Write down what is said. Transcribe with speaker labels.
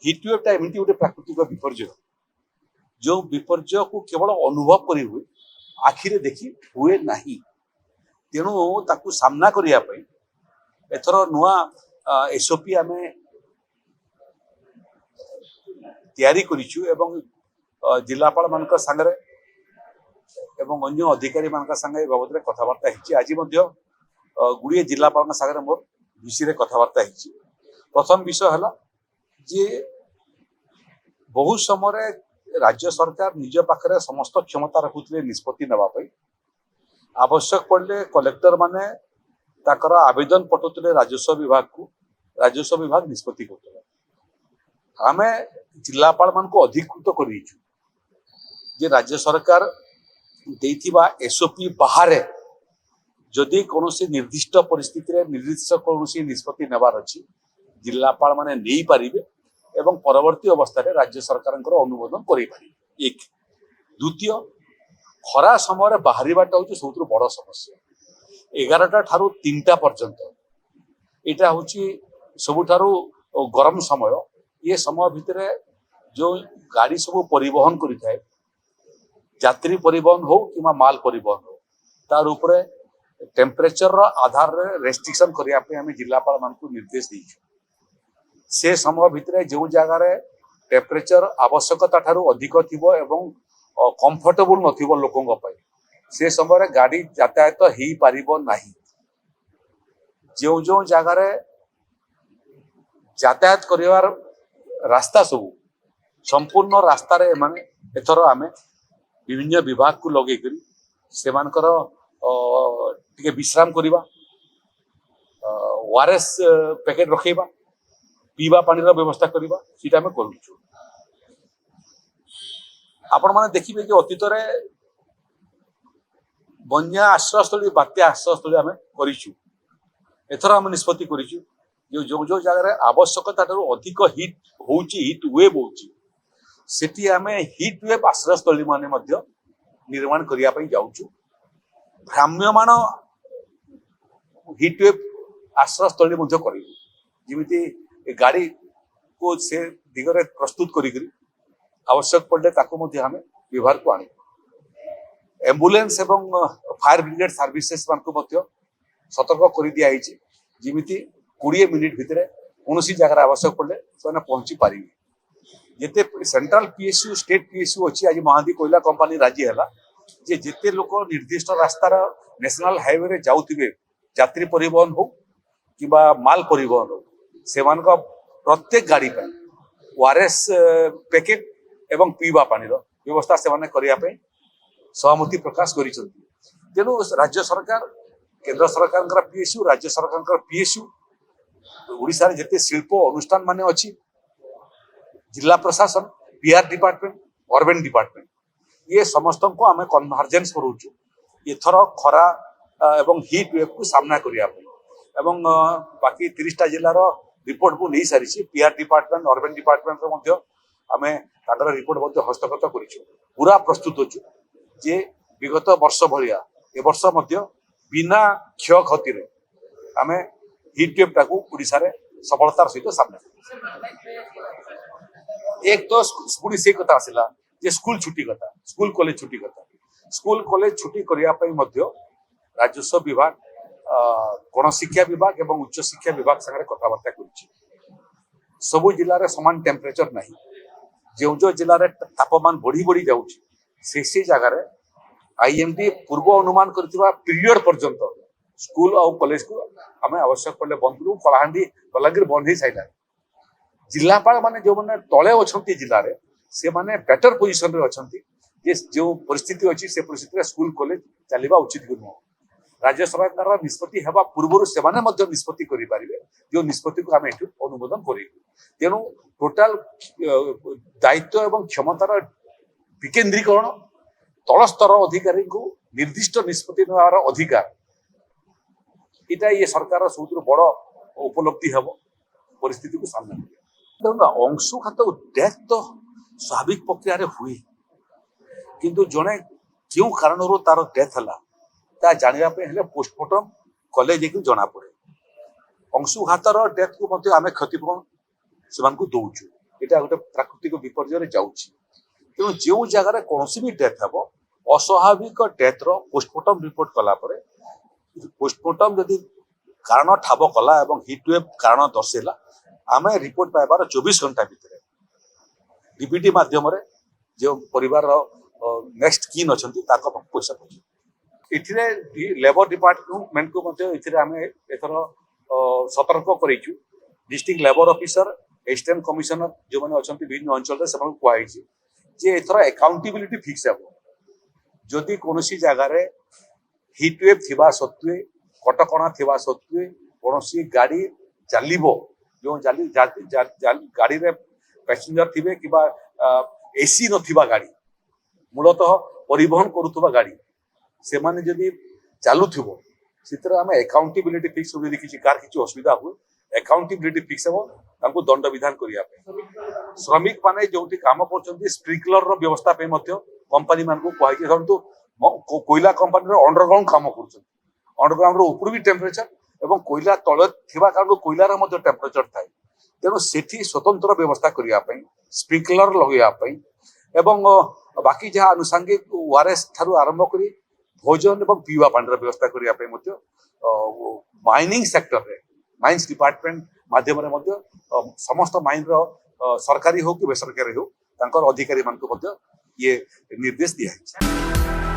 Speaker 1: हिटवेवटा एमती गोटे प्राकृतिक विपर्य जो विपर्य को केवल अनुभव करी हुए आखिरे देखी हुए नहीं तेणु ताकू सामना करने एथर नुआ एसओपी आम तैयारी करिछु एवं जिलापाल मान संगे एवं अन्य अधिकारी मान संगे बाबद कथबार्ता होती आज गुड़िए जिलापाल सागर मोर विषय कथबार्ता होती। प्रथम विषय है जे बहु समय राज्य सरकार निज पाखे समस्त क्षमता रखुते निष्पत्ति नापी आवश्यक पड़े कलेक्टर माने ताकर आवेदन पठाते राजस्व विभाग को राजस्व विभाग निष्पत्ति करते आम जिलापाल मान को अधिकृत कर राज्य सरकार देथिबा एसओपी बाहर जदि कौन निर्दिष्ट परिस्थिति निर्दिष्ट कौन निष्पत्ति नेबार अच्छी जिलापाल माने नहीं पारिबे एवं परवर्ती अवस्था राज्य सरकार अनुमोदन कर एक द्वितीय खरा समय बाहर हूँ सब बड़ समस्या 11टा ठारू 3टा पर्यंत यहाँ हूँ सबुठारू गरम समय ये समय भितर जो गाड़ी सब परिवहन करें यात्री परिवहन हो कि माल परिवहन हो तार उपरे टेम्परेचर आधार रेस्ट्रिक्शन करने आम जिलापाल मान को निर्देश देचु से समय भितर जो जगार टेम्परेचर आवश्यकता ठारू अधिक थिबो एवं कंफर्टेबल नथिबो लोकों से समय गाड़ी यातायात हो पारिबो नाही जो जो जगार यातायात करिवार रास्ता सब संपूर्ण रास्ता रे माने एथर आमे विभिन्न विभाग को लगे करी से मानकर टिके विश्राम करिबा ओआरएस पैकेट रखेबा पीवा पानी व्यवस्था करवा सीटा में करूँ आपण मैंने देखिए कि अतीत बन्या आश्रयस्थली बात्या आश्रयस्थली आम कर आम निष्पत्ति कर जो जो जगह आवश्यकता अधिक हिट हिट वेव होती आम हिट वेव आश्रयस्थली मान निर्माण करने जाऊँ भ्राम्यमान हिट वेव आश्रयस्थली करमती गाड़ी को से दिगरे प्रस्तुत करी आवश्यक पड़े आम व्यवहार को आने एम्बुलेंस एवं फायर ब्रिगेड सर्विसेस मान को सतर्क कर दिखाई जमीती 20 मिनिट भितर कौन जगह आवश्यक पड़े से पहुंची पारे जिते सेंट्रल पीएसयू स्टेट पीएसयू अच्छी आज महादी कोयला कंपनी राजी है जे जिते लोक निर्दिष्ट रास्तार नेशनल हाईवे जाऊे यात्री परिवहन हो कि माल परिवहन हो से प्रत्येक गाड़ी पर ओआरएस पैकेट एवं पीवा पानी व्यवस्था से करने सहमति प्रकाश कर तेणु राज्य सरकार केंद्र सरकार पीएसयू राज्य सरकार पीएसयू ओडिशा रे जते शिल्प अनुष्ठान माने अच्छी जिला प्रशासन पीआर डिपार्टमेंट अर्बन डिपार्टमेंट ये समस्त को आम कन्वर्जेंस करूँ एथर खरा एवं हिट वेव को सामना करने बाकी 30टा जिलार रिपोर्ट को नहीं सारी पीआर डिपार्टमेंट अर्बन डिपार्टमेंट आम रिपोर्ट हस्तगत कर पूरा प्रस्तुत अच्छु जे विगत वर्ष भाया ए वर्ष बिना क्षय क्षति आम हिट वेव टाक ओडिशा रे सफलतार सहित सामना एक तो पुणी से कथा आसला जे स्कूल छुट्टी कथा स्कूल कॉलेज छुट्टी कथा स्कूल कॉलेज छुट्टी करने राजस्व विभाग गणशिक्षा विभाग एवं उच्च शिक्षा विभाग संगे कथबार्ता कर सबु जिले समान टेम्परेचर नहीं जो जो जिले तापमान बढ़ी बढ़ी जाऊँगी से जगार आईएमडी पूर्व अनुमान करथिबा पीरियड पर्यंत स्कूल और कॉलेज को आम आवश्यक पड़े बंद करूँ कलाहांडी बलांगीर बंद हो सारा जिलापाल माने जो मैंने तले अच्छा जिले में से माने बेटर पोजिशन रे अच्छा जो परिस्थिति अच्छी से परिस्थिति स्कूल कॉलेज चलवा उचित नुह राज्य सरकार निष्पत्ति हेबा पूर्व से निष्पत्ति करें जो निष्पत्ति को आम ये अनुमोदन कर तेणु टोटाल दायित्व एवं क्षमतार विकेन्द्रीकरण तल स्तर अधिकारी को निर्दिष्ट निष्पत्ति नेवार अधिकार इटा ये सरकार सब बड़ उपलब्धि हम परिस्थिति को सामना कर अंशुघात डेथ तो स्वाभाविक प्रक्रिया हुए किंतु जड़े क्यों कारण तार डेथ है जानापे पोस्टमार्टम कले जना पड़े अंशुघातर डेथ को आम क्षतिपूरण से दौचु এটা গোটে ପ୍ରାକୃତିକ ବିପର୍ଯ୍ୟୟରେ ଯାଉଛି। ତେଣୁ ଯେଉଁ ଜାଗାରେ କୌଣସି ବି ଡେଥ୍ ହେବ ଅସ୍ୱାଭାବିକ ଡେଥ୍ର ପୋଷ୍ଟମର୍ଟମ ରିପୋର୍ଟ କଲା ପରେ ପୋଷ୍ଟମର୍ଟମ ଯଦି କାରଣ ଠାବ କଲା ଏବଂ ହିଟୱେଭ୍ କାରଣ ଦର୍ଶାଇଲା ଆମେ ରିପୋର୍ଟ ପାଇବାର 24 ଘଣ୍ଟା ଭିତରେ ଡିବିଟି ମାଧ୍ୟମରେ ଯେଉଁ ପରିବାରର ନେକ୍ସଟ କିନ୍ ଅଛନ୍ତି ତାଙ୍କ ପାଖକୁ ପଇସା ପହଞ୍ଚିବ। ଏଥିରେ ଲେବର ଡିପାର୍ଟମେଣ୍ଟକୁ ମଧ୍ୟ ଏଥିରେ ଆମେ ଏଥର ସତର୍କ କରେଇଛୁ। District labour officer assistant commissioner जो मैंने अच्छा विभिन्न अंचल कहुई जे एथर अकाउंटेबिलिटी फिक्स हे जदि कौन जगार हिटवेव थिबा सत्वे कटकणा थिबा सत्वे कौन गाड़ी चलो जो गाड़ी रे पैसेंजर थिबे कि एसी नथिबा गाड़ी मूलतः परिवहन करुवा गाड़ी से माने जदि चलुथिबो सितरे आमे अकाउंटेबिलिटी फिक्स होबे देखि कार किछि असुविधा हुए अकाउंटेबिलिटी फिक्स हो तांको दंड विधान करिया पे श्रमिक माने जोठी काम करछन्ती स्प्रिंकलर रो व्यवस्था पे मध्य कंपनी मान को कहै कि तो कोयला कंपनी रो अंडरग्राउंड काम करछन्ती अंडरग्राउंड रो ऊपर भी टेम्परेचर एवं कोयला तळे थिबा कारण कोयला रो मध्य टेम्परेचर थाए तेणु सेठी स्वतंत्र व्यवस्था करिया पे स्प्रिंकलर लगैया पे एवं बाकी जहाँ आनुषंगिक ओआरएस थारु आरंभ करी भोजन एवं पीवा पानी व्यवस्था करिया पे मध्य माइनिंग सेक्टर रे माइन्स डिपार्टमेंट माध्यम समस्त माइन सरकारी हो कि बेसरकारी हो अधिकारी मान ये निर्देश दिया है।